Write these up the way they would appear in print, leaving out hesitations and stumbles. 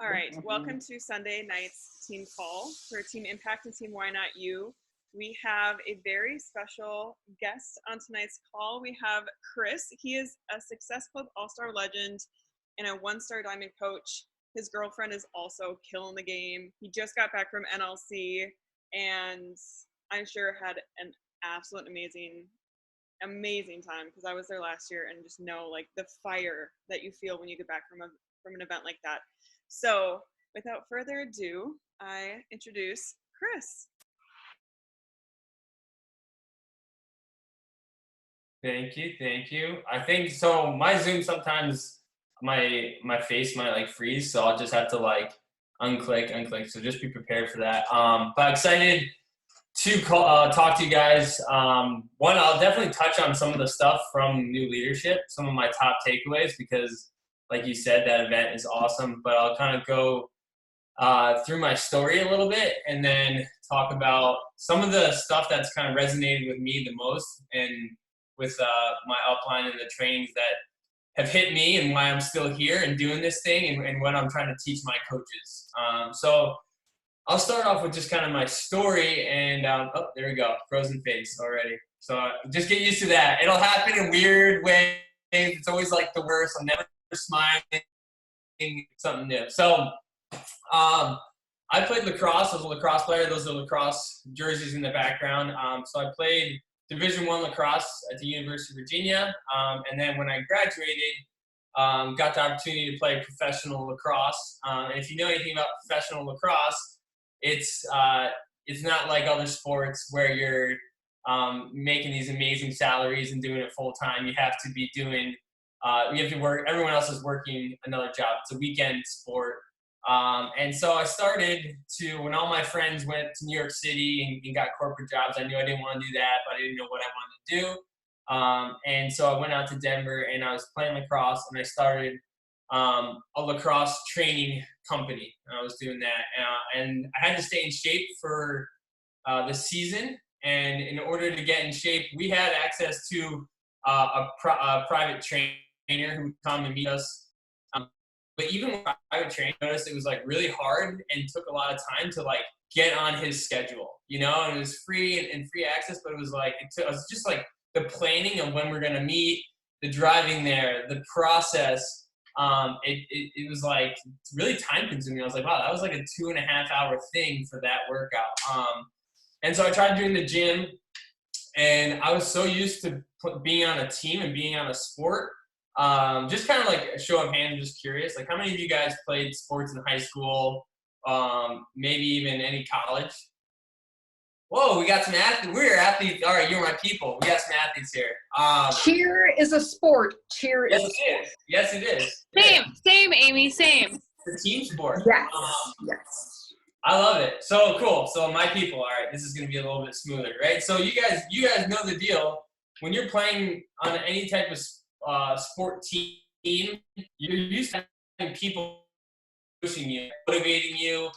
All right, welcome to Sunday night's team call for Team Impact and Team Why Not You. We have a very special guest on tonight's call. We have Chris. He is a Success Club All-Star legend and a one-star diamond coach. His girlfriend is also killing the game. He just got back from NLC and I'm sure had an absolute amazing time because I was there last year and just know like the fire that you feel when you get back from an event like that. So without further ado, I introduce Chris. Thank you. I think so. My Zoom sometimes my face might like freeze, so I'll just have to like unclick. So just be prepared for that. But excited to talk to you guys. One, I'll definitely touch on some of the stuff from new leadership, some of my top takeaways, because like you said, that event is awesome. But I'll kind of go through my story a little bit and then talk about some of the stuff that's kind of resonated with me the most and with my upline and the trainings that have hit me and why I'm still here and doing this thing and what I'm trying to teach my coaches. So I'll start off with just kind of my story and, oh, there we go, frozen face already. So just get used to that. It'll happen in weird ways. It's always like the worst. I'm never smiling, something new. So I played lacrosse. I was a lacrosse player. Those are lacrosse jerseys in the background. So I played Division I lacrosse at the University of Virginia. And then when I graduated, got the opportunity to play professional lacrosse. And if you know anything about professional lacrosse, it's not like other sports where you're making these amazing salaries and doing it full time. You have to be doing, you have to work, everyone else is working another job. It's a weekend sport. And so I started to, when all my friends went to New York City and got corporate jobs, I knew I didn't want to do that, but I didn't know what I wanted to do. And so I went out to Denver and I was playing lacrosse and I started a lacrosse training company. I was doing that. And I had to stay in shape for the season. And in order to get in shape, we had access to a private trainer who would come and meet us. But even with private training, I noticed it was like really hard and took a lot of time to like get on his schedule, you know, and it was free and free access, but it was like, it was just like the planning of when we're going to meet, the driving there, the process. It was like really time consuming. I was like, wow, that was like a 2.5 hour thing for that workout. And so I tried doing the gym and I was so used to being on a team and being on a sport. Just kind of like a show of hands, just curious. Like, how many of you guys played sports in high school? Maybe even any college? Whoa, we got some athletes. We're athletes. All right, you're my people. We got some athletes here. Cheer is a sport. Cheer yes, is a sport. Yes, it is. Same, Amy, same. It's a team sport. Yes, yes. I love it. So cool. So my people. All right, this is going to be a little bit smoother, right? So you guys know the deal. When you're playing on any type of sport team, you're used to having people pushing you, motivating you,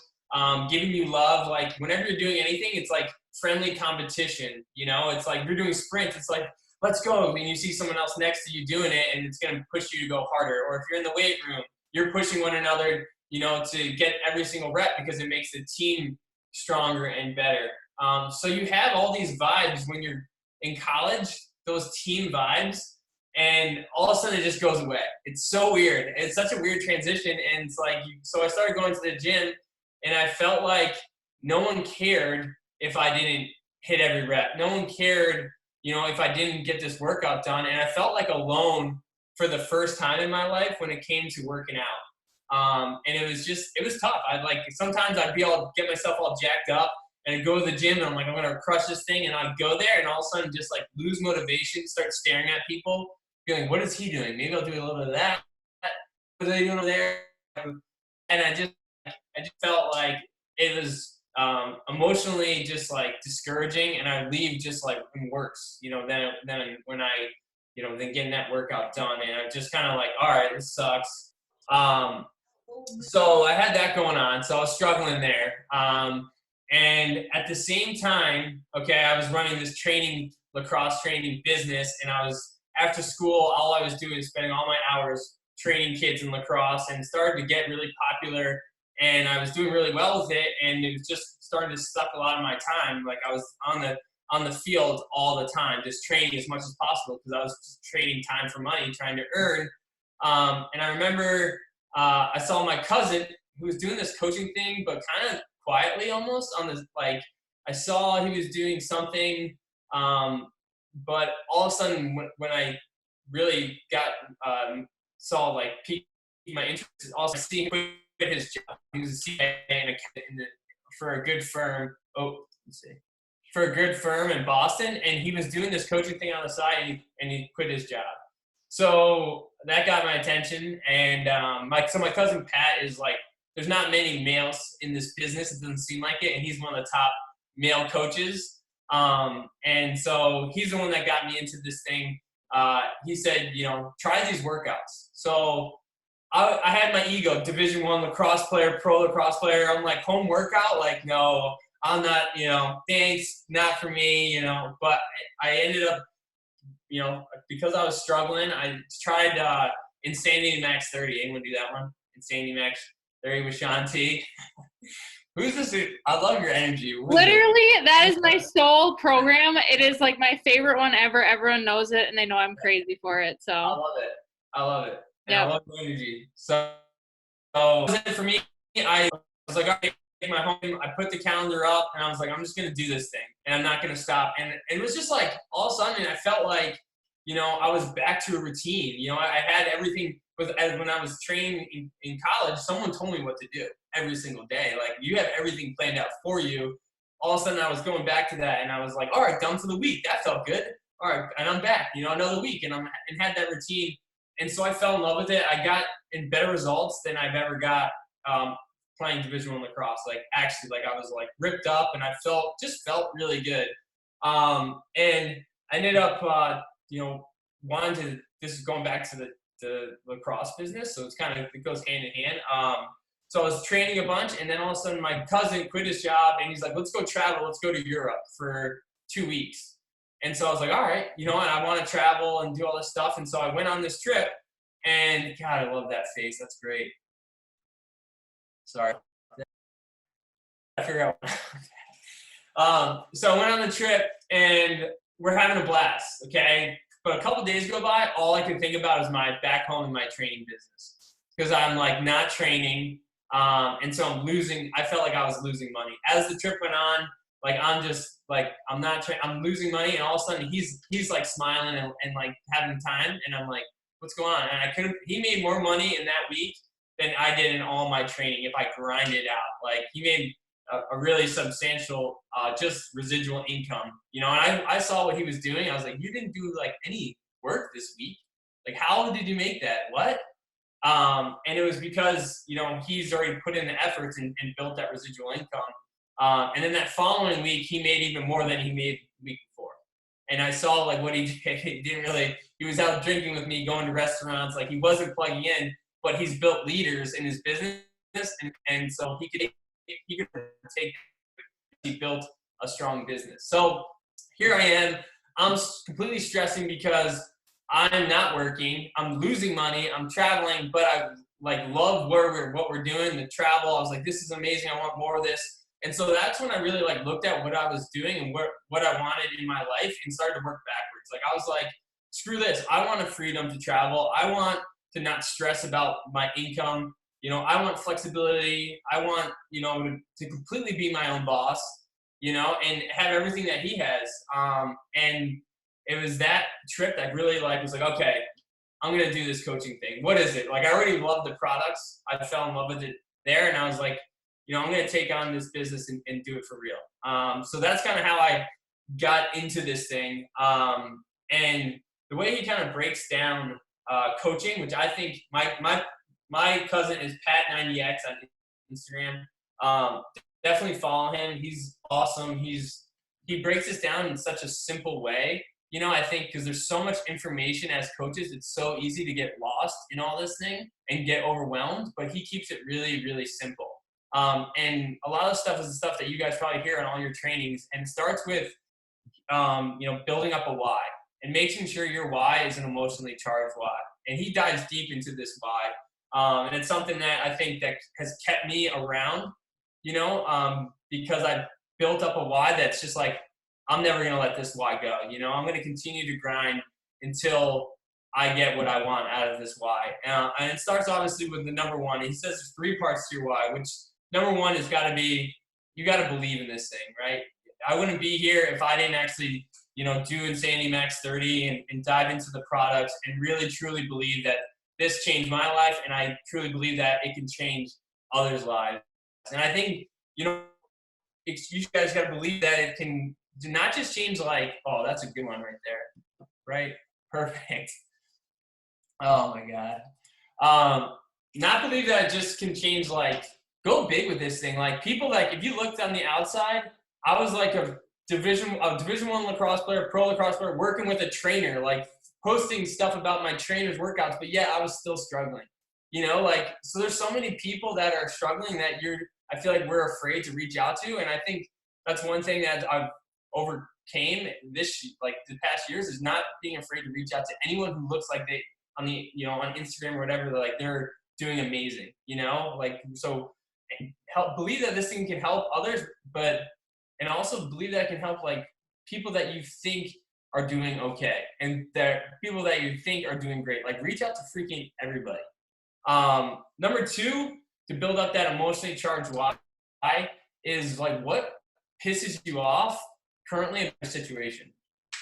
giving you love. Like whenever you're doing anything, it's like friendly competition. You know, it's like you're doing sprints. It's like, let's go. And you see someone else next to you doing it, and it's going to push you to go harder. Or if you're in the weight room, you're pushing one another, you know, to get every single rep because it makes the team stronger and better. So you have all these vibes when you're in college, those team vibes. And all of a sudden it just goes away. It's so weird. It's such a weird transition. And it's like, so I started going to the gym and I felt like no one cared if I didn't hit every rep. No one cared, you know, if I didn't get this workout done. And I felt like alone for the first time in my life when it came to working out. And it was tough. Sometimes I'd be able to get myself all jacked up and I'd go to the gym and I'm like, I'm going to crush this thing. And I'd go there and all of a sudden just like lose motivation, start staring at people. Feeling, what is he doing? Maybe I'll do a little bit of that. What are they doing over there? And I just felt like it was emotionally just like discouraging, and I leave just like worse, you know. Then when I, you know, then getting that workout done, and I'm just kind of like, all right, this sucks. So I had that going on, so I was struggling there. And at the same time, okay, I was running this lacrosse training business, and I was. After school, all I was doing is spending all my hours training kids in lacrosse, and started to get really popular and I was doing really well with it, and it was just starting to suck a lot of my time. Like I was on the field all the time, just training as much as possible because I was just trading time for money, trying to earn. And I remember I saw my cousin who was doing this coaching thing, but kind of quietly almost on this, like I saw he was doing something, but all of a sudden when I really got saw like piqued my interest, also seeing him quit his job. He was a CA for a good firm. Oh, let's see. For a good firm in Boston, and he was doing this coaching thing on the side, and he quit his job. So that got my attention, and my cousin Pat is like, there's not many males in this business. It doesn't seem like it, and he's one of the top male coaches. And so he's the one that got me into this thing. He said, try these workouts. So I had my ego, Division I lacrosse player, pro lacrosse player. I'm like, home workout? Like, no, I'm not, thanks, not for me, But I ended up, because I was struggling, I tried Insanity Max 30. Anyone do that one? Insanity Max 30 with Sean T. Who's this? I love your energy. Literally, that is my sole program. It is like my favorite one ever. Everyone knows it, and they know I'm crazy for it. So I love it. And yep. I love your energy. So for me, I was like, okay, my home. I put the calendar up, and I was like, I'm just gonna do this thing, and I'm not gonna stop. And it was just like all of a sudden, I felt like, I was back to a routine. I had everything. When I was training in college, someone told me what to do every single day. Like, you have everything planned out for you. All of a sudden, I was going back to that, and I was like, all right, done for the week. That felt good. All right, and I'm back, another week, and had that routine. And so I fell in love with it. I got in better results than I've ever got playing Division I lacrosse. Like, actually, like I was like ripped up, and I felt really good. And I ended up, wanting to. This is going back to the lacrosse business, so it goes hand in hand. So I was training a bunch, and then all of a sudden my cousin quit his job, and he's like, let's go travel. Let's go to Europe for 2 weeks. And so I was like, all right, I want to travel and do all this stuff. And so I went on this trip, and God, I love that face. That's great. Sorry. I figure out. So I went on the trip, and we're having a blast, okay? But a couple days go by, all I can think about is my back home and my training business, because I'm like not training, and so I'm losing. I felt like I was losing money as the trip went on. Like, I'm just like, I'm losing money, and all of a sudden he's like smiling and like having time, and I'm like, what's going on? And he made more money in that week than I did in all my training if I grind it out. Like, he made a really substantial just residual income, and I saw what he was doing. I was like, you didn't do like any work this week. Like, how did you make that? What? And it was because, he's already put in the efforts and built that residual income. And then that following week, he made even more than he made the week before. And I saw like what he did. He was out drinking with me, going to restaurants. Like, he wasn't plugging in, but he's built leaders in his business. And so he could take, he built a strong business. So here I am. I'm completely stressing because I'm not working. I'm losing money. I'm traveling, but I like love what we're doing, the travel. I was like, this is amazing. I want more of this. And so that's when I really like looked at what I was doing and what I wanted in my life and started to work backwards. Like, I was like, screw this. I want a freedom to travel. I want to not stress about my income. I want flexibility. I want, to completely be my own boss, and have everything that he has. And it was that trip that really was like, okay, I'm going to do this coaching thing. What is it? Like, I already loved the products. I fell in love with it there. And I was like, I'm going to take on this business and do it for real. So that's kind of how I got into this thing. And the way he kind of breaks down coaching, which I think my cousin is Pat90X on Instagram. Definitely follow him. He's awesome. He breaks this down in such a simple way. I think because there's so much information as coaches, it's so easy to get lost in all this thing and get overwhelmed, but he keeps it really, really simple. And a lot of stuff is the stuff that you guys probably hear on all your trainings, and it starts with, building up a why and making sure your why is an emotionally charged why. And he dives deep into this why. And it's something that I think that has kept me around, because I built up a why that's just like, I'm never going to let this why go. I'm going to continue to grind until I get what I want out of this why. And it starts obviously with the number one. He says there's 3 parts to your why, which number one has got to be, you got to believe in this thing, right? I wouldn't be here if I didn't actually, do Insanity Max 30 and dive into the products and really truly believe that this changed my life. And I truly believe that it can change others' lives. And I think, you guys got to believe that it can not just change like, oh, that's a good one right there. Right? Perfect. Oh my God. Not believe that it just can change, like, go big with this thing. Like, people, like, if you looked on the outside, I was like a Division I lacrosse player, pro lacrosse player, working with a trainer, like posting stuff about my trainer's workouts, but yeah, I was still struggling. So there's so many people that are struggling that I feel like we're afraid to reach out to. And I think that's one thing that I've overcame the past years, is not being afraid to reach out to anyone who looks like they on Instagram or whatever, they're doing amazing, so believe that this thing can help others, and also believe that it can help like people that you think are doing okay, and that people that you think are doing great. Like, reach out to freaking everybody. Number 2, to build up that emotionally charged why, is like, what pisses you off currently in the situation.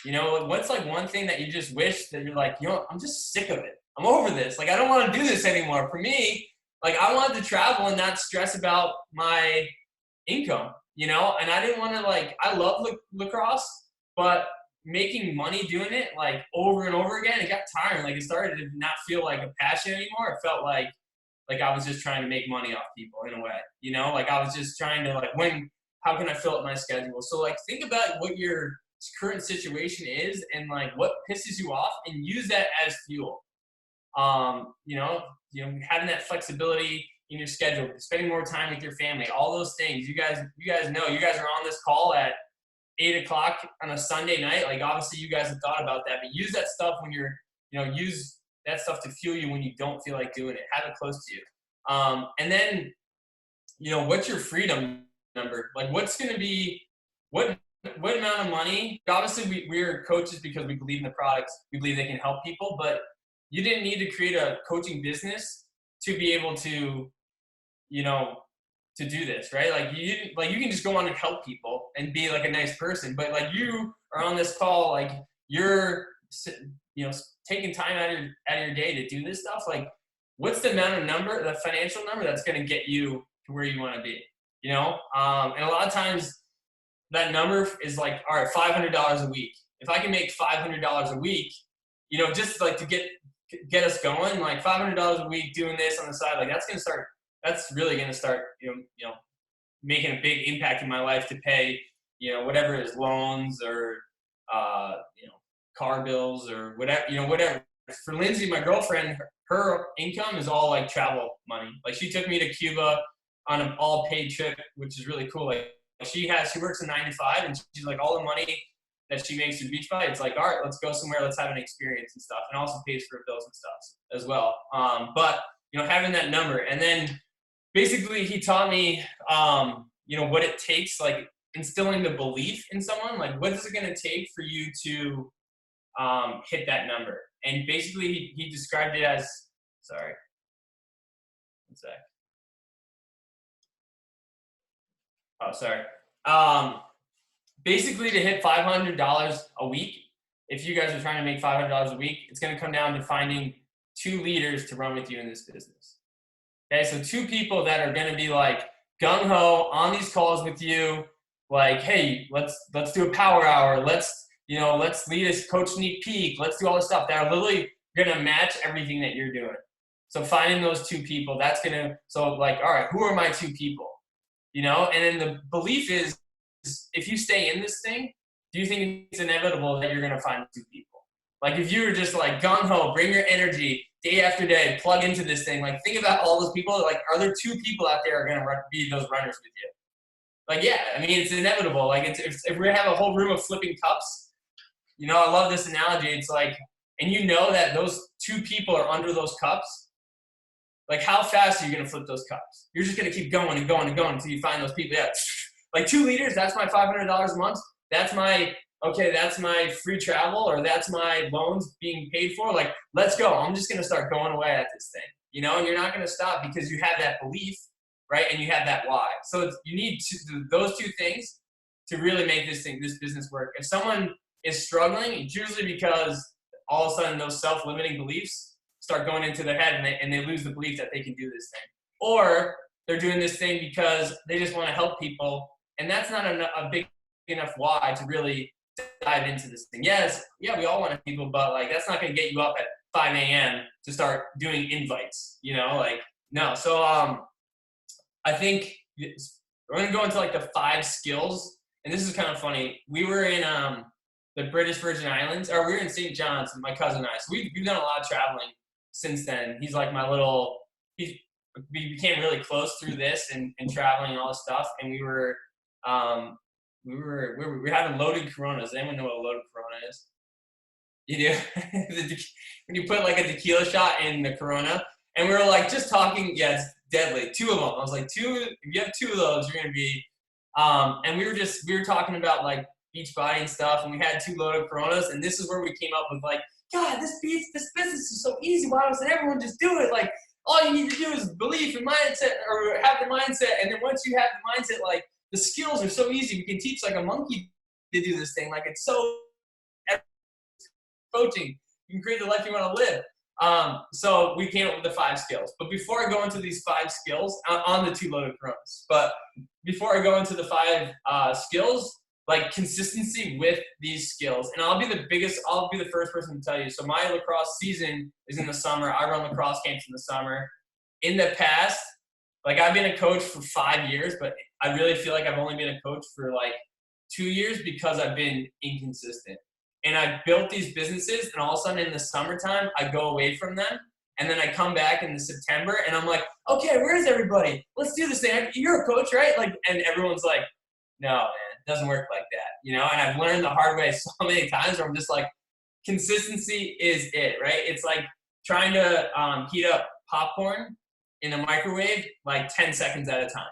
What's like one thing that you just wish that you're like, I'm just sick of it. I'm over this. Like, I don't want to do this anymore. For me, like, I wanted to travel and not stress about my income, and I didn't want to, like, I love lacrosse, but making money doing it like over and over again, it got tiring. Like, it started to not feel like a passion anymore. It felt like I was just trying to make money off people in a way, like I was just trying to how can I fill up my schedule? So like, think about what your current situation is and like what pisses you off, and use that as fuel. Having that flexibility in your schedule, spending more time with your family, all those things. You guys know, you guys are on this call at 8:00 on a Sunday night. Like, obviously you guys have thought about that, but use that stuff when you're, use that stuff to fuel you when you don't feel like doing it. Have it close to you. And then, what's your freedom number? Like, what's going to be, what amount of money? Obviously we're coaches because we believe in the products. We believe they can help people, but you didn't need to create a coaching business to be able to, to do this, right? Like, you can just go on and help people and be like a nice person, but like, you are on this call, like, you're, taking time out of your day to do this stuff. Like, what's the the financial number that's going to get you to where you want to be, and a lot of times that number is like, all right, $500 a week. If I can make $500 a week, just like to get us going, like $500 a week doing this on the side, like that's really going to start, making a big impact in my life to pay, whatever it is, loans or, car bills or whatever. For Lindsay, my girlfriend, her income is all like travel money. Like, she took me to Cuba on an all paid trip, which is really cool. Like, she works a 9 to 5, and she's like, all the money that she makes through beach body, it's like, all right, let's go somewhere, let's have an experience and stuff, and also pays for her bills and stuff as well. But having that number, and then basically he taught me, what it takes, like instilling the belief in someone, like, what is it going to take for you to hit that number? And basically he described it as, sorry, one sec. Oh, sorry. Basically, to hit $500 a week, if you guys are trying to make $500 a week, it's going to come down to finding 2 leaders to run with you in this business. Okay, so 2 people that are going to be like gung-ho on these calls with you, like, hey, let's do a power hour. Let's lead a coach sneak peek. Let's do all this stuff that are literally going to match everything that you're doing. So finding those 2 people, that's going to, so like, all right, who are my 2 people? And then the belief is, if you stay in this thing, do you think it's inevitable that you're going to find 2 people? Like, if you were just like gung-ho, bring your energy day after day, plug into this thing, like, think about all those people. Like, are there 2 people out there are going to be those runners with you? Like, yeah, I mean, it's inevitable. Like, if we have a whole room of flipping cups, I love this analogy. It's like, and that those 2 people are under those cups, Like, how fast are you going to flip those cups? You're just going to keep going and going and going until you find those people. Yeah, like 2 liters, that's my $500 a month. That's my free travel, or that's my loans being paid for. Like, let's go. I'm just going to start going away at this thing, you know, and you're not going to stop because you have that belief, right? And you have that why. So you need those 2 things to really make this business work. If someone is struggling, it's usually because all of a sudden those self-limiting beliefs start going into their head, and they lose the belief that they can do this thing. Or they're doing this thing because they just want to help people, and that's not a big enough why to really dive into this thing. Yes, yeah, we all want to help people, but like that's not going to get you up at 5 a.m. to start doing invites, you know, like no. So I think we're going to go into like the 5 skills, and this is kind of funny. We were in the British Virgin Islands, or we were in St. John's, my cousin and I. So we've done a lot of traveling since then. He's like my little, we became really close through this and traveling and all this stuff. And we were having loaded Coronas. Does anyone know what a loaded Corona is? You do? When you put like a tequila shot in the Corona. And we were like just talking, yeah, it's deadly. 2 of them. I was like, if you have 2 of those, you're going to be, and we were talking about like beach body and stuff, and we had 2 loaded Coronas, and this is where we came up with like, God, this business is so easy. Why doesn't everyone just do it? Like, all you need to do is belief and mindset, or have the mindset, and then once you have the mindset, like, the skills are so easy. We can teach like a monkey to do this thing. Like, it's so coaching. You can create the life you want to live. So we came up with the 5 skills. But before I go into these 5 skills, on the 2 loaded Coronas, but before I go into the 5 skills, like consistency with these skills. And I'll be the first person to tell you. So my lacrosse season is in the summer. I run lacrosse camps in the summer. In the past, like I've been a coach for 5 years, but I really feel like I've only been a coach for like 2 years because I've been inconsistent. And I built these businesses, and all of a sudden in the summertime, I go away from them. And then I come back in the September, and I'm like, okay, where's everybody? Let's do this thing. You're a coach, right? Like, and everyone's like, no, man, it doesn't work like that, you know? And I've learned the hard way so many times where I'm just like, consistency is it, right? It's like trying to heat up popcorn in a microwave like 10 seconds at a time.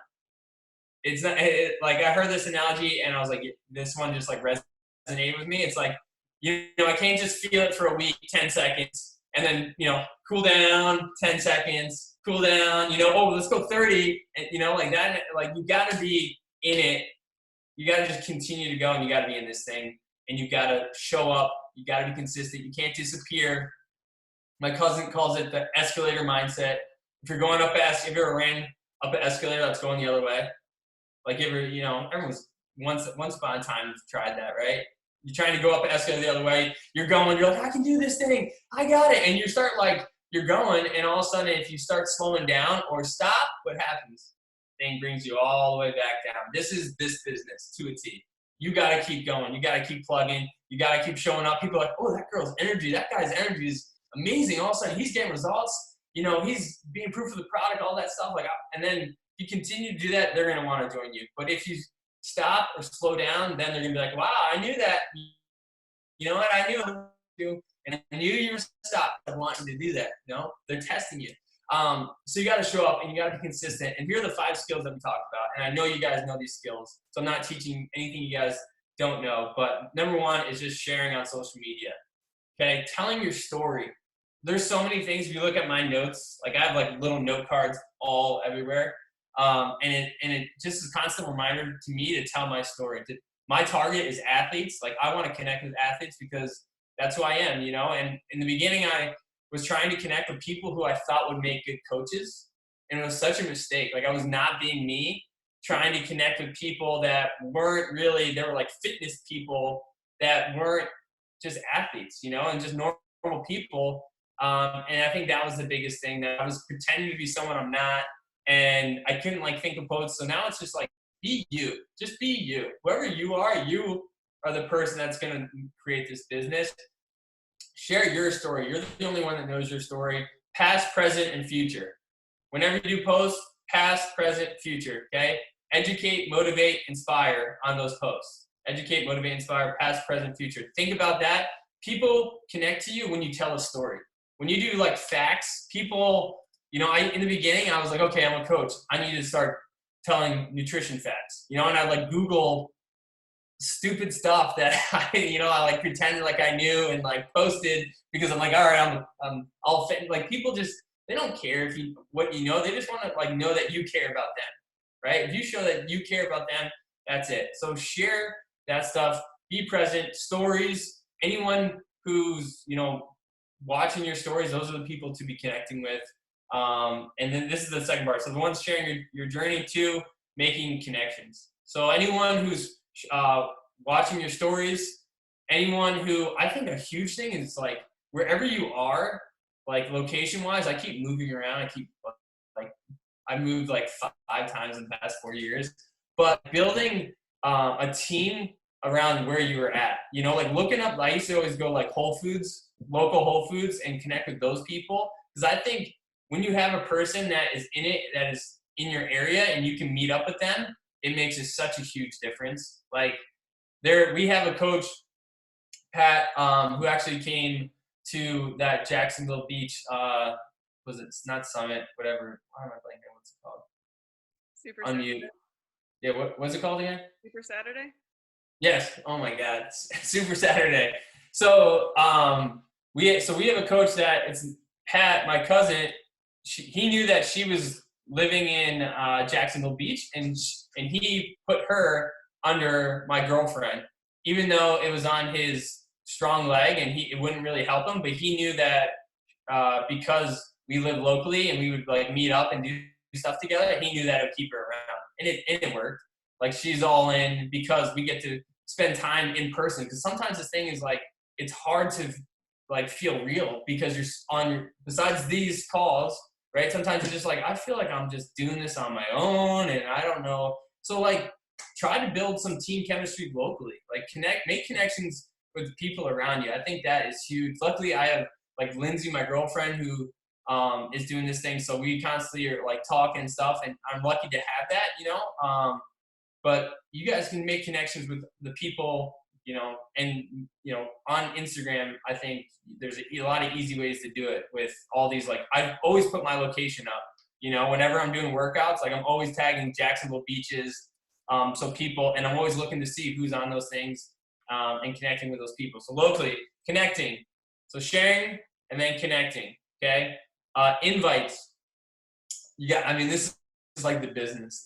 It's not, like I heard this analogy, and I was like, this one just like resonated with me. It's like, you know, I can't just feel it for a week, 10 seconds, and then, you know, cool down, 10 seconds, cool down, you know, oh, let's go 30, and, you know, like that. Like, you got to be in it. You got to just continue to go, and you got to be in this thing, and you got to show up. You got to be consistent. You can't disappear. My cousin calls it the escalator mindset. If you're going if you ever ran up an escalator that's going the other way, like, you know, everyone's once upon a time tried that, right? You're trying to go up an escalator the other way. You're going, you're like, I can do this thing. I got it. And you start like, you're going, and all of a sudden, if you start slowing down or stop, what happens? Thing brings you all the way back down. This is this business to a T. You got to keep going. You got to keep plugging. You got to keep showing up. People are like, oh, that girl's energy, that guy's energy is amazing. All of a sudden, he's getting results. You know, he's being proof of the product, all that stuff. Like, and then if you continue to do that, they're going to want to join you. But if you stop or slow down, then they're going to be like, wow, I knew that. You know what? I knew you, and I knew you were stop wanting to do that. You know, they're testing you. So you got to show up, and you got to be consistent. And here are the 5 skills that we talked about. And I know you guys know these skills, so I'm not teaching anything you guys don't know. But number 1 is just sharing on social media. Okay, telling your story. There's so many things. If you look at my notes, like I have like little note cards all everywhere. And it just is a constant reminder to me to tell my story. My target is athletes. Like, I want to connect with athletes because that's who I am, you know? And in the beginning, I was trying to connect with people who I thought would make good coaches. And it was such a mistake. Like, I was not being me, trying to connect with people that weren't really, they were like fitness people that weren't just athletes, you know, and just normal people. And I think that was the biggest thing, that I was pretending to be someone I'm not. And I couldn't like think of quotes. So now it's just like, be you. Just be you. Whoever you are the person that's going to create this business. Share your story. You're the only one that knows your story. Past, present, and future. Whenever you do posts, past, present, future. Okay? Educate, motivate, inspire on those posts. Educate, motivate, inspire, past, present, future. Think about that. People connect to you when you tell a story. When you do like facts, people You know, in the beginning, I was like, okay, I'm a coach. I need to start telling nutrition facts, you know, and I like Google stupid stuff that I like pretended like I knew and like posted because I'm like, all right, I'm all fit. Like people just, they don't care if what you know, they just want to like know that you care about them, right? If you show that you care about them, that's it. So share that stuff, be present, stories, anyone who's, watching your stories, those are the people to be connecting with. And then this is the second part. So the one's sharing your journey to making connections. So anyone who's watching your stories, anyone who, I think a huge thing is like wherever you are, like location wise, I keep moving around. I moved like 5 times in the past 4 years, but building a team around where you were at, like looking up, I used to always go like local Whole Foods and connect with those people. Because I think when you have a person that is in your area and you can meet up with them, it makes such a huge difference. Like we have a coach, Pat, who actually came to that Jacksonville Beach, was it not Summit, whatever, why am I blanking, what's it called? Super Unmute. Saturday. Yeah, what's it called again? Super Saturday? Yes. Oh my God. Super Saturday. So we have a coach that it's Pat, my cousin. He knew that she was living in Jacksonville Beach, and he put her under my girlfriend, even though it was on his strong leg and it wouldn't really help him. But he knew that because we live locally and we would like meet up and do stuff together, he knew that it would keep her around, and it worked. Like she's all in because we get to spend time in person. Because sometimes this thing is like it's hard to like feel real because you're besides these calls, right? Sometimes you're just like, I feel like I'm just doing this on my own and I don't know. So like try to build some team chemistry locally. Like make connections with the people around you. I think that is huge. Luckily I have like Lindsay, my girlfriend, who is doing this thing. So we constantly are like talking and stuff, and I'm lucky to have that, but you guys can make connections with the people, and, on Instagram, I think there's a lot of easy ways to do it with all these, like, I've always put my location up, whenever I'm doing workouts, like I'm always tagging Jacksonville beaches. So people, and I'm always looking to see who's on those things, and connecting with those people. So locally connecting, so sharing and then connecting. Okay. Invites. This is like the business.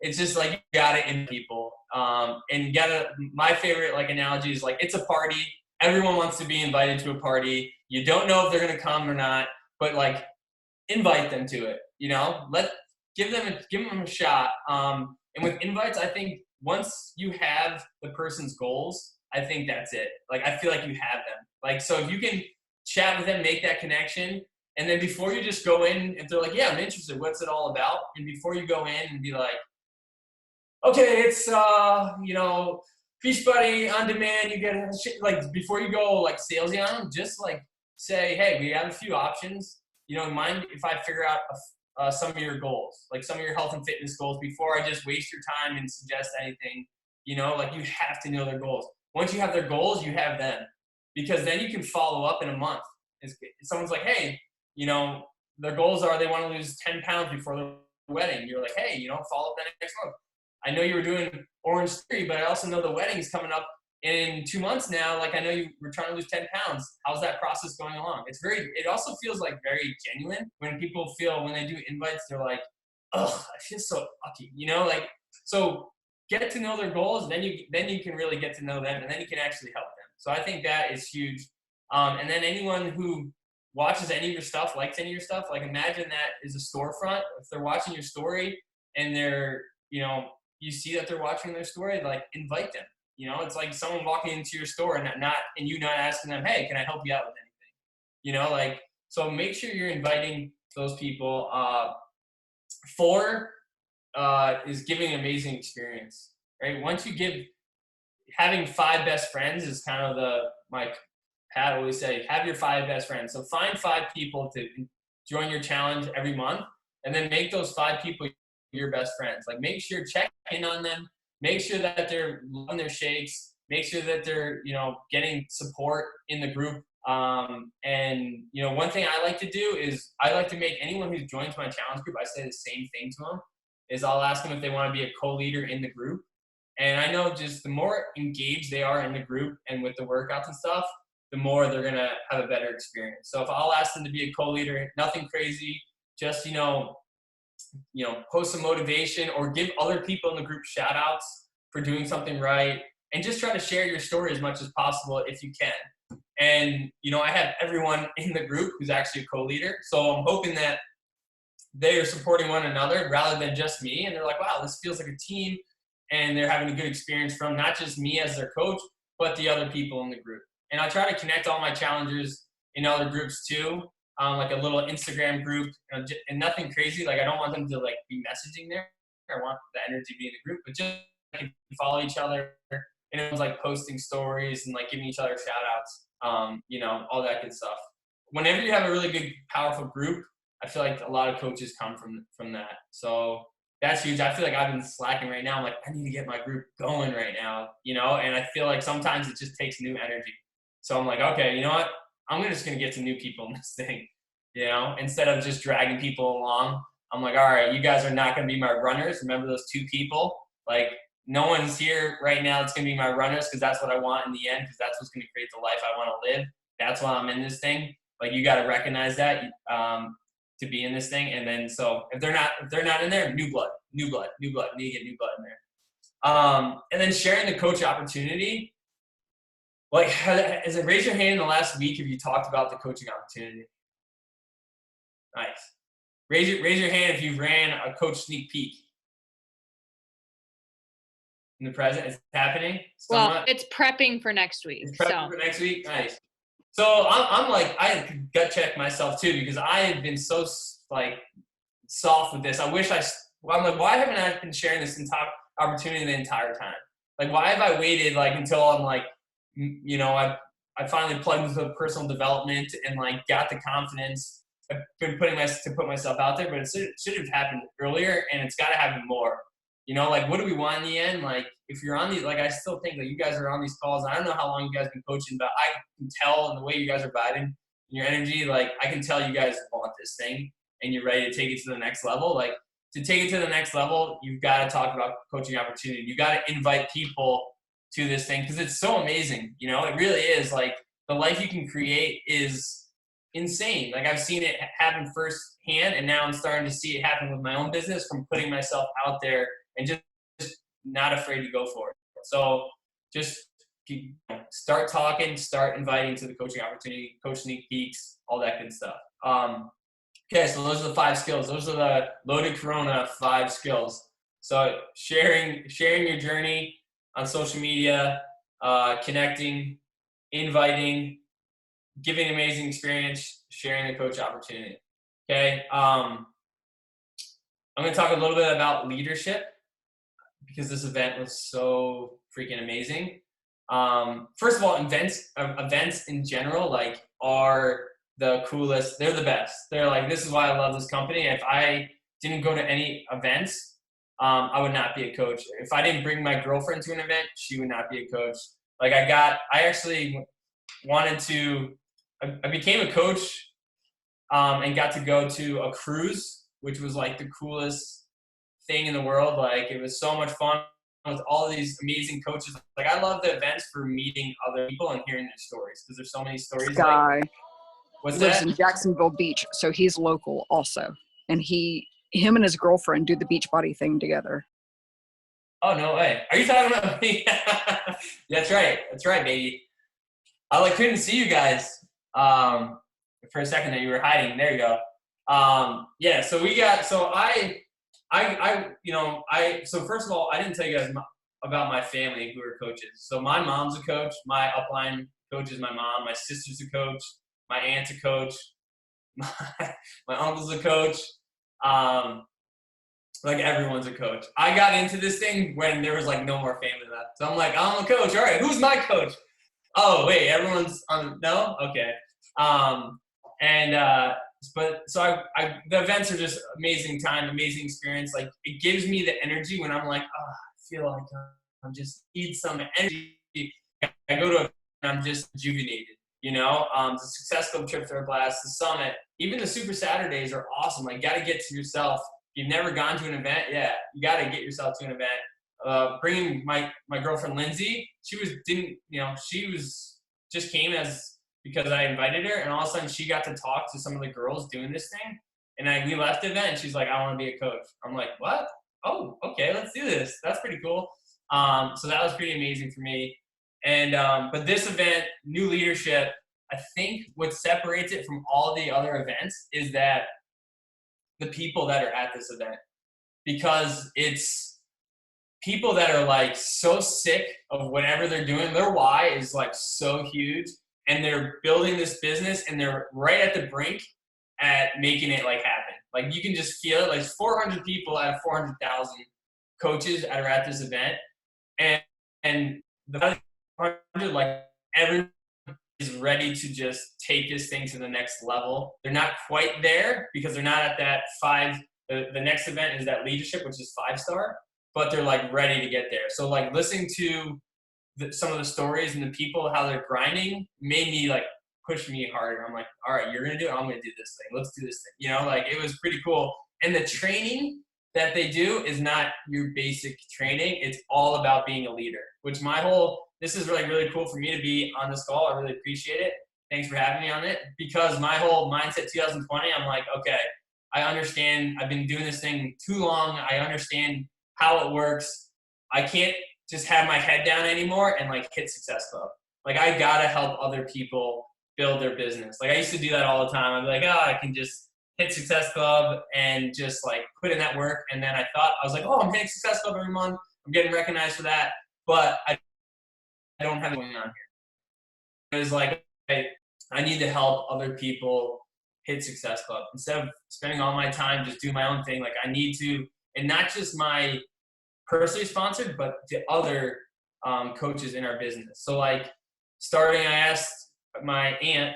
It's just like you gotta invite people, and you gotta. My favorite like analogy is like it's a party. Everyone wants to be invited to a party. You don't know if they're gonna come or not, but like invite them to it. Give them a shot. And with invites, I think once you have the person's goals, I think that's it. Like I feel like you have them. Like so, if you can chat with them, make that connection, and then before you just go in, if they're like, yeah, I'm interested, what's it all about? And before you go in and be like, okay, it's Beachbody on demand. You get shit, like before you go like salesy on them, just like say, hey, we have a few options. Mind if I figure out some of your goals, like some of your health and fitness goals, before I just waste your time and suggest anything. Like you have to know their goals. Once you have their goals, you have them, because then you can follow up in a month. If someone's like, hey, their goals are they want to lose 10 pounds before the wedding. You're like, hey, follow up that next month. I know you were doing Orange Theory, but I also know the wedding's coming up in 2 months now. Like I know you were trying to lose 10 pounds. How's that process going along? It also feels like very genuine when people when they do invites, they're like, oh, I feel so lucky, like, so get to know their goals. Then you can really get to know them, and then you can actually help them. So I think that is huge. And then anyone who watches any of your stuff, likes any of your stuff, like imagine that is a storefront. If they're watching your story and they're, you see that they're watching their story, like invite them. It's like someone walking into your store and you not asking them, hey, can I help you out with anything? So make sure you're inviting those people. 4 is giving an amazing experience, right? Once you having 5 best friends is kind of my Pat always say, have your 5 best friends. So find 5 people to join your challenge every month, and then make those 5 people your best friends. Like make sure check in on them, make sure that they're loving their shakes, make sure that they're getting support in the group And, you know, one thing I like to do is I like to make anyone who joins my challenge group, I say the same thing to them, is I'll ask them if they want to be a co-leader in the group. And I know just the more engaged they are in the group and with the workouts and stuff, the more they're going to have a better experience. So if I'll ask them to be a co-leader, nothing crazy, just, you know, post some motivation or give other people in the group shout outs for doing something right, and just try to share your story as much as possible if you can. And, you know, I have everyone in the group who's actually a co-leader. So I'm hoping that they are supporting one another rather than just me. And they're like, wow, this feels like a team. And they're having a good experience from not just me as their coach, but the other people in the group. And I try to connect all my challengers in other groups too, like a little Instagram group, and nothing crazy. Like I don't want them to like be messaging there. I want the energy to be in the group, but just like, follow each other. And it was like posting stories and like giving each other shout outs, you know, all that good stuff. Whenever you have a really good, powerful group, I feel like a lot of coaches come from that. So that's huge. I feel like I've been slacking right now. I'm like, I need to get my group going right now, you know? And I feel like sometimes it just takes new energy. So I'm like, okay, you know what? I'm just going to get some new people in this thing, you know? Instead of just dragging people along, I'm like, all right, you guys are not going to be my runners. Remember those 2 people? Like, no one's here right now that's going to be my runners because that's what I want in the end, because that's what's going to create the life I want to live. That's why I'm in this thing. Like, you got to recognize that to be in this thing. And then, so if they're not in there, new blood. We need to get new blood in there. And then sharing the coach opportunity. Like, raise your hand in the last week if you talked about the coaching opportunity. Nice. Raise your hand if you ran a coach sneak peek. In the present, it's happening. Somewhat. Well, it's prepping for next week. It's prepping for next week. Nice. So I'm like, I gut check myself too, because I have been so like soft with this. I'm like, why haven't I been sharing this entire opportunity the entire time? Like, why have I waited like until I'm like, you know, I finally plugged into personal development and like got the confidence. I've been put myself out there, but it should have happened earlier, and it's got to happen more. You know, like, what do we want in the end? Like, if you're on these, like, I still think that you guys are on these calls. I don't know how long you guys been coaching, but I can tell in the way you guys are vibing, your energy, like, I can tell you guys want this thing and you're ready to take it to the next level. Like, to take it to the next level, you've got to talk about coaching opportunity. You got to invite people to this thing because it's so amazing. You know, it really is. Like, the life you can create is insane. Like, I've seen it happen firsthand, and now I'm starting to see it happen with my own business from putting myself out there and just not afraid to go for it. So just start talking, start inviting to the coaching opportunity, coach sneak peeks, all that good stuff. Okay, so those are the 5 skills. Those are the Loaded Corona 5 skills. So sharing your journey on social media, connecting, inviting, giving an amazing experience, sharing the coach opportunity. Okay, I'm going to talk a little bit about leadership, because this event was so freaking amazing. First of all, events in general, like, are the coolest. They're the best. They're like, this is why I love this company. If I didn't go to any events, I would not be a coach. If I didn't bring my girlfriend to an event, she would not be a coach. Like, I actually wanted to, I became a coach and got to go to a cruise, which was like the coolest thing in the world. Like, it was so much fun with all of these amazing coaches. Like, I love the events for meeting other people and hearing their stories, because there's so many stories. Guy what's lives that? in Jacksonville Beach, so he's local also, and him and his girlfriend do the Beachbody thing together. Oh, no way. Are you talking about me? That's right, baby. I couldn't see you guys for a second there. You were hiding. There you go. Yeah, so so first of all, I didn't tell you guys about my family who are coaches. So my mom's a coach. My upline coach is my mom. My sister's a coach. My aunt's a coach. My uncle's a coach. Like, everyone's a coach. I got into this thing when there was like no more family left. So I'm like, I'm a coach. All right, who's my coach? Oh, wait, everyone's on. No? Okay. But so the events are just amazing time, amazing experience. Like, it gives me the energy when I'm like, oh, I feel like I just need some energy. I go to and I'm just rejuvenated. The Success Club trips are a blast, the summit, even the Super Saturdays are awesome. Like, got to get to yourself. If you've never gone to an event, yeah, you got to get yourself to an event. Bringing my girlfriend Lindsay, she just came because I invited her, and all of a sudden she got to talk to some of the girls doing this thing. And we left the event, and she's like, I want to be a coach. I'm like, what? Oh, okay, let's do this. That's pretty cool. So that was pretty amazing for me. And but this event, new leadership, I think what separates it from all the other events is that the people that are at this event, because it's people that are like so sick of whatever they're doing. Their why is like so huge, and they're building this business, and they're right at the brink at making it like happen. Like, you can just feel it. Like, 400 people out of 400,000 coaches that are at this event, and the 400, like, everyone is ready to just take this thing to the next level. They're not quite there because they're not at that 5. The next event is that leadership, which is 5-star, but they're like ready to get there. So like listening to some of the stories and the people, how they're grinding, made me like push me harder. I'm like, all right, you're going to do it. I'm going to do this thing. Let's do this thing. Like, it was pretty cool. And the training that they do is not your basic training. It's all about being a leader, which this is really, really cool for me to be on this call. I really appreciate it. Thanks for having me on it, because my whole mindset 2020, I'm like, okay, I understand. I've been doing this thing too long. I understand how it works. I can't just have my head down anymore and like hit Success Club. Like, I got to help other people build their business. Like, I used to do that all the time. I'd be like, I can just hit Success Club and just like put in that work. And then I was like, I'm hitting Success Club every month. I'm getting recognized for that. But I don't have it going on here. It was like, I need to help other people hit Success Club. Instead of spending all my time just doing my own thing, like, I need to, and not just my personally sponsored, but the other coaches in our business. So like, I asked my aunt,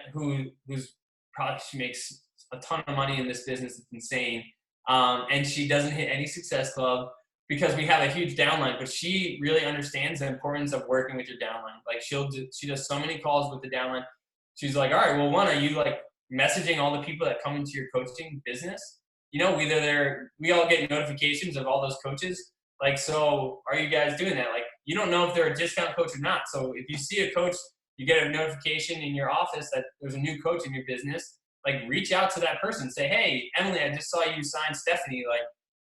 she makes a ton of money in this business. It's insane. And she doesn't hit any Success Club because we have a huge downline, but she really understands the importance of working with your downline. Like, she does so many calls with the downline. She's like, all right, well, one, are you like messaging all the people that come into your coaching business? We all get notifications of all those coaches. Like, so are you guys doing that? Like, you don't know if they're a discount coach or not. So if you see a coach, you get a notification in your office that there's a new coach in your business, like, reach out to that person. Say, hey, Emily, I just saw you sign Stephanie. Like,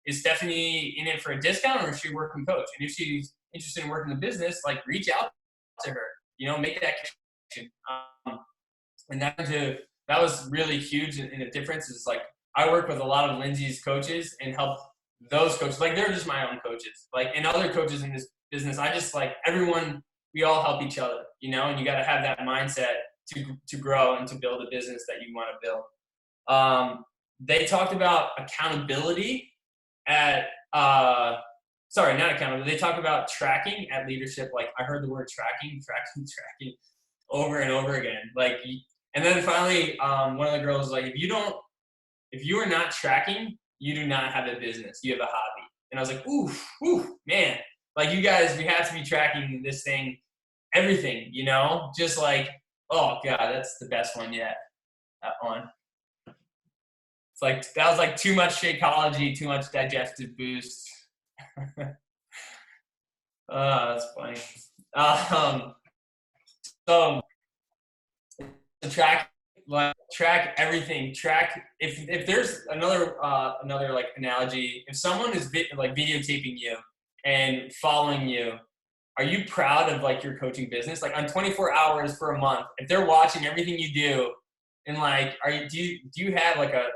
is Stephanie in it for a discount, or is she a working coach? And if she's interested in working the business, like, reach out to her, make that connection. And that was really huge in a difference. Is like, I work with a lot of Lindsay's coaches and help those coaches. Like, they're just my own coaches. Like, and other coaches in this business, I just like everyone, we all help each other, and you got to have that mindset to grow and to build a business that you want to build. They talked about accountability not accountability. They talked about tracking at leadership. Like, I heard the word tracking over and over again. Like, and then finally, one of the girls was like, if you are not tracking, you do not have a business. You have a hobby. And I was like, ooh, man. Like, you guys, we have to be tracking this thing, everything, just like, oh God, that's the best one yet. That one. It's like, that was like too much Shakeology, too much digestive boost. That's funny. So track everything. Track if there's another like analogy. If someone is videotaping you and following you, are you proud of like your coaching business? Like, on 24 hours for a month, if they're watching everything you do, and like, do you have like a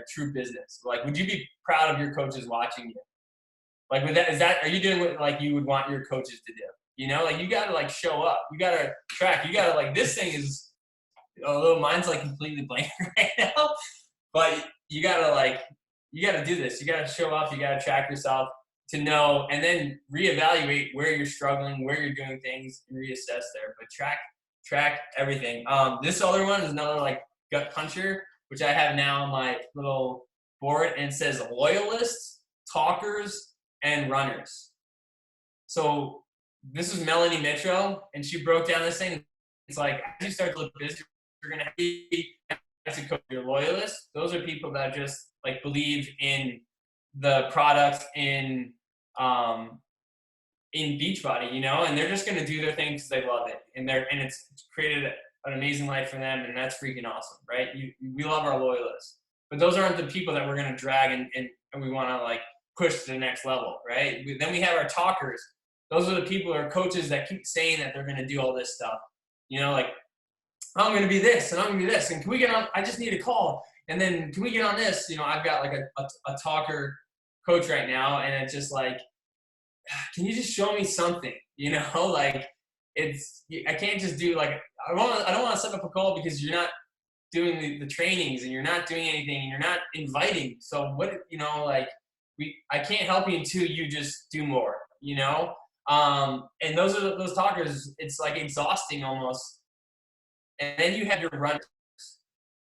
true business? Like, would you be proud of your coaches watching you? Like, are you doing what like you would want your coaches to do? Like, you gotta like show up. You gotta track. You gotta like, this thing is, although mine's like completely blank right now, but you gotta do this. You gotta show up. You gotta track yourself to know, and then reevaluate where you're struggling, where you're doing things, and reassess there. But track everything. This other one is another like gut puncher, which I have now on my little board, and it says loyalists, talkers, and runners. So this is Melanie Mitro, and she broke down this thing. It's like, as you start to look busy, you're going to be your loyalists. Those are people that just like believe in the product in Beachbody, you know, and they're just going to do their thing because they love it, and it's created an amazing life for them, and that's freaking awesome, right? We love our loyalists, but those aren't the people that we're going to drag and we want to like push to the next level, right? Then we have our talkers. Those are the people or coaches that keep saying that they're going to do all this stuff, you know, like, I'm going to be this and I'm going to be this, and can we get on? I just need a call, and then can we get on this? You know, I've got like a talker coach right now, and it's just like, can you just show me something? You know, like I can't just do like I don't want to set up a call because you're not doing the trainings and you're not doing anything and you're not inviting. So what, you know, like I can't help you until you just do more, you know? And those talkers, it's like exhausting almost. And then you have your runners.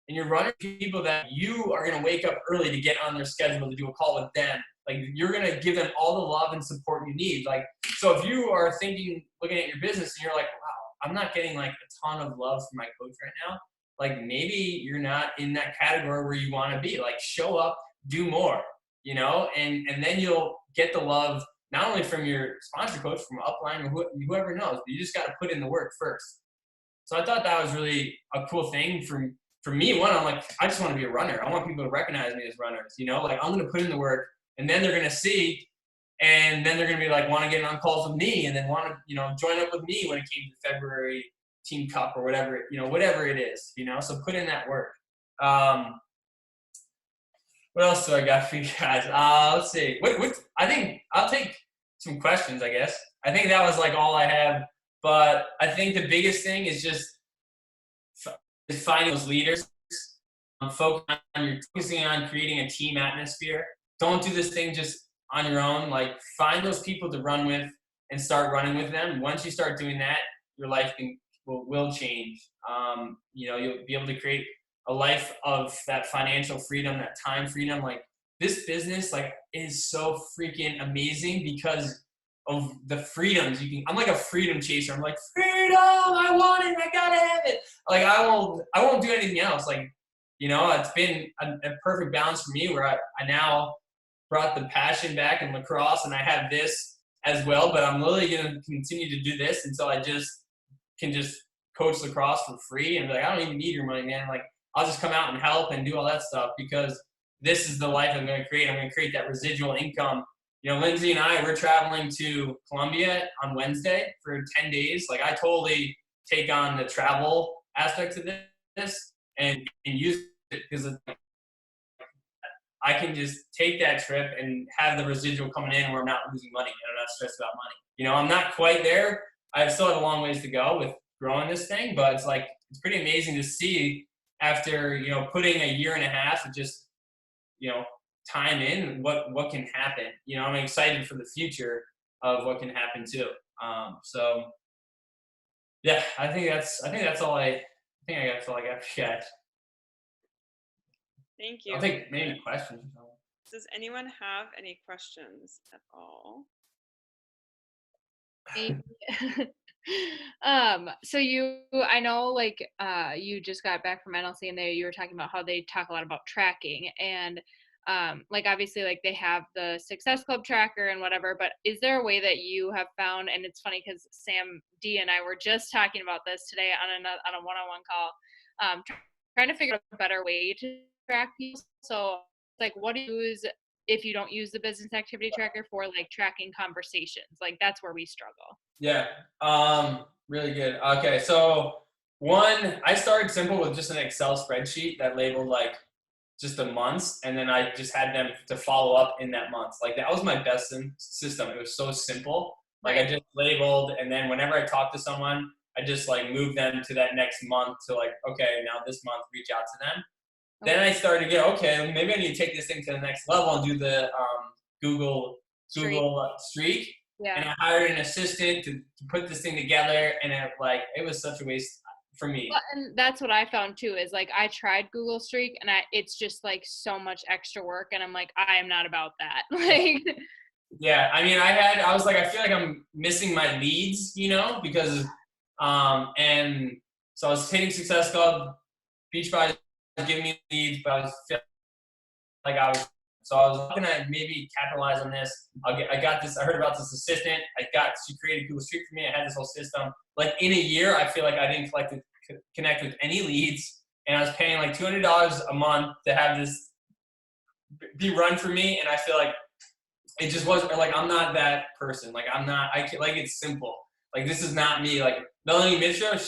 And your runners are people that you are going to wake up early to get on their schedule to do a call with them. Like, you're going to give them all the love and support you need. Like, so if you are looking at your business and you're like, wow, I'm not getting like a ton of love from my coach right now. Like, maybe you're not in that category where you want to be. Like, show up, do more, you know, and then you'll get the love, not only from your sponsor coach, from Upline or whoever knows, but you just got to put in the work first. So I thought that was really a cool thing for me. One, I'm like, I just want to be a runner. I want people to recognize me as runners, you know, like I'm going to put in the work, and then they're going to see, and then they're going to be like, want to get on calls with me, and then want to, you know, join up with me when it came to February Team Cup or whatever, you know, whatever it is, you know, so put in that work. What else do I got for you guys? Let's see. I think I'll take some questions, I guess. I think that was like all I have. But I think the biggest thing is just finding those leaders. Focusing on creating a team atmosphere. Don't do this thing just on your own. Like, find those people to run with and start running with them. Once you start doing that, your life will change. You know, you'll be able to create a life of that financial freedom, that time freedom. Like, this business, like, is so freaking amazing because of the freedoms I'm like a freedom chaser. I'm like, freedom, I want it, I gotta have it. Like, I won't do anything else. Like, you know, it's been a perfect balance for me where I now brought the passion back in lacrosse, and I have this as well, but I'm literally going to continue to do this until I can coach lacrosse for free and be like, I don't even need your money, man. Like, I'll just come out and help and do all that stuff because this is the life I'm going to create. I'm going to create that residual income. You know, Lindsay and we're traveling to Colombia on Wednesday for 10 days. Like, I totally take on the travel aspect of this and use it because I can just take that trip and have the residual coming in where I'm not losing money and I'm not stressed about money. You know, I'm not quite there. I still have a long ways to go with growing this thing, but it's like, it's pretty amazing to see after, you know, putting a year and a half of just, you know, time in what can happen. You know, I'm excited for the future of what can happen too. So yeah, I think that's all I got for you guys. Thank you. I'll take maybe questions. Does anyone have any questions at all? So I know, like, you just got back from NLC, and you were talking about how they talk a lot about tracking, and like, obviously, like, they have the Success Club tracker and whatever, but is there a way that you have found, and it's funny because Sam D and I were just talking about this today on a one-on-one call, trying to figure out a better way to track people. So, like, what do you use if you don't use the business activity tracker for, like, tracking conversations? Like, that's where we struggle. Yeah, really good. Okay, so one, I started simple with just an Excel spreadsheet that labeled like just the months, and then I just had them to follow up in that month. Like, that was my best system. It was so simple. Like, I just labeled, and then whenever I talked to someone, I just like moved them to that next month to like, okay, now this month reach out to them. Okay. Then I started to get, okay, maybe I need to take this thing to the next level and do the Google Streak. Yeah. And I hired an assistant to put this thing together, and it was such a waste for me. Well, and that's what I found too, is like, I tried Google Streak, and it's just like so much extra work, and I'm like, I am not about that. Like, yeah, I mean, I was like, I feel like I'm missing my leads, you know, because and so I was hitting Success Club Beachbody was giving me leads, but I was feeling like so I was looking at maybe capitalize on this. I got this. I heard about this assistant. She created Google Street for me. I had this whole system. Like in a year, I feel like I didn't connect with any leads, and I was paying like $200 a month to have this be run for me. And I feel like it just wasn't like, I'm not that person. Like it's simple. Like this is not me. Like Melanie Mitra,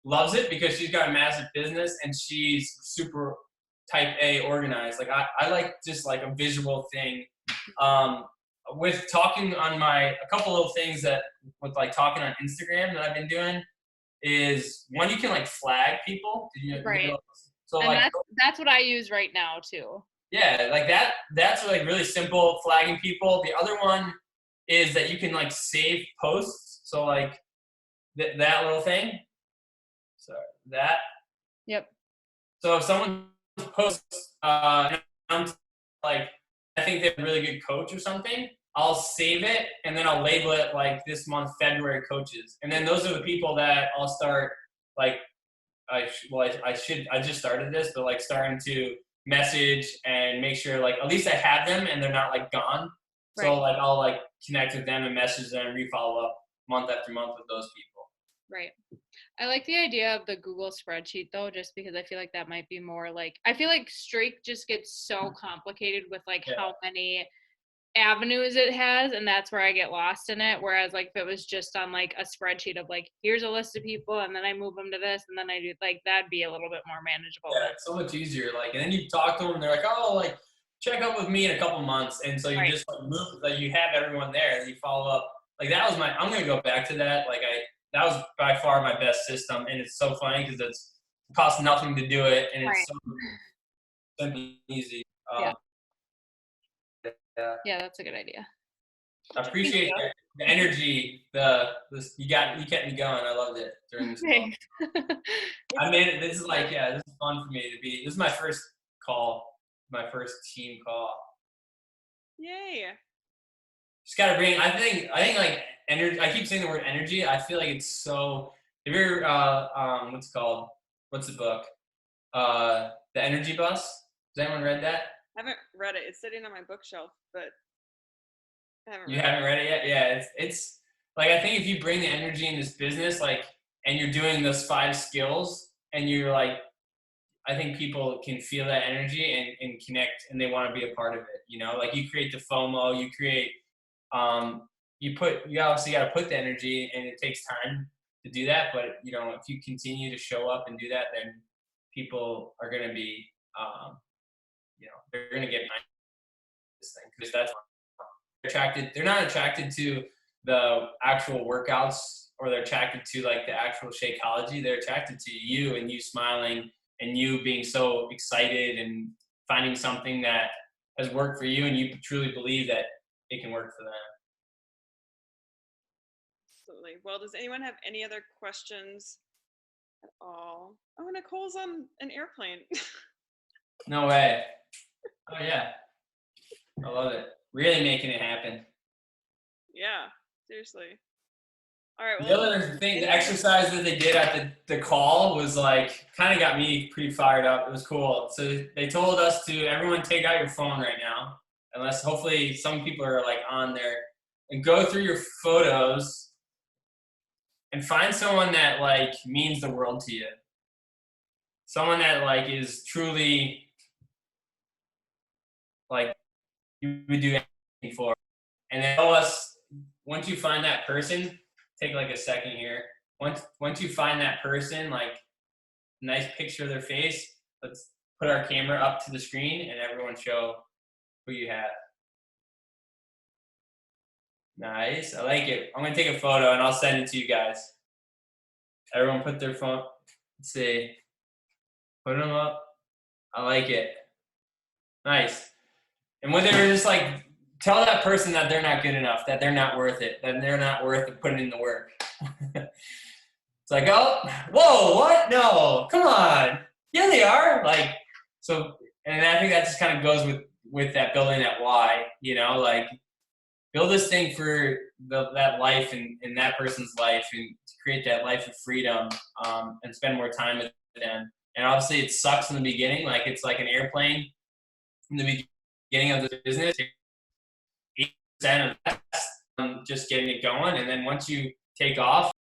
loves it because she's got a massive business and she's super type A organized. Like I like just like a visual thing. With talking on a couple little things that with like talking on Instagram that I've been doing is one, you can like flag people. Right. So and like that's what I use right now too. Yeah, like that's like really simple, flagging people. The other one is that you can like save posts. So like that little thing. Sorry, that. Yep. So if someone posts, like I think they have a really good coach or something, I'll save it and then I'll label it like this month February coaches, and then those are the people that I'll start like I just started this, but like starting to message and make sure like at least I have them and they're not like gone. Right. So like I'll like connect with them and message them and refollow up month after month with those people. Right. I like the idea of the Google spreadsheet though, just because I feel like that might be more like, I feel like Streak just gets so complicated with like how many avenues it has, and that's where I get lost in it. Whereas like if it was just on like a spreadsheet of like, here's a list of people and then I move them to this and then I do, like that'd be a little bit more manageable. Yeah, it's so much easier. Like, and then you talk to them and they're like, oh, like check up with me in a couple months, and so you just like move, like you have everyone there and you follow up. Like that was I'm gonna go back to that. Like that was by far my best system, and it's so funny because it costs nothing to do it, and it's so simple and easy. Yeah, that's a good idea. I appreciate the energy. You kept me going. I loved it during this call. I made it. This is like, this is fun for me to be. This is my first call, my first team call. Yay! Just gotta bring. I think like energy. I keep saying the word energy. I feel like it's so. Have you ever what's it called? What's the book? The Energy Bus. Has anyone read that? I haven't read it. It's sitting on my bookshelf, but I haven't haven't read it yet? Yeah, it's like, I think if you bring the energy in this business, like, and you're doing those 5 skills, and you're like, I think people can feel that energy and connect, and they want to be a part of it. You know, like you create the FOMO, you create, you obviously got to put the energy, and it takes time to do that. But you know, if you continue to show up and do that, then people are going to be, they're going to get behind this thing, because that's they're not attracted to the actual workouts, or they're attracted to like the actual Shakeology. They're attracted to you and you smiling and you being so excited and finding something that has worked for you, and you truly believe that it can work for them. Absolutely. Well, does anyone have any other questions at all? Oh, Nicole's on an airplane. No way. Oh yeah. I love it. Really making it happen. Yeah, seriously. All right. Well, the other thing, the exercise that they did at the call was like, kind of got me pretty fired up. It was cool. So they told us to, everyone take out your phone right now, unless hopefully some people are like on there, and go through your photos and find someone that like means the world to you. Someone that like is truly like you would do anything for. And then tell us, once you find that person, take like a second here. Once you find that person, like nice picture of their face, let's put our camera up to the screen and everyone show who you have. Nice, I like it. I'm gonna take a photo and I'll send it to you guys. Everyone put their phone, let's see. Put them up. I like it. Nice. And when they were just like, tell that person that they're not good enough, that they're not worth it, that they're not worth putting in the work. It's like, oh, whoa, what? No, come on. Yeah, they are. Like, so, and I think that just kind of goes with that building that why, you know, like build this thing for that life and that person's life, and to create that life of freedom, and spend more time with them. And obviously it sucks in the beginning. Like it's like an airplane in the beginning of the business. 8% of that's just getting it going. And then once you take off,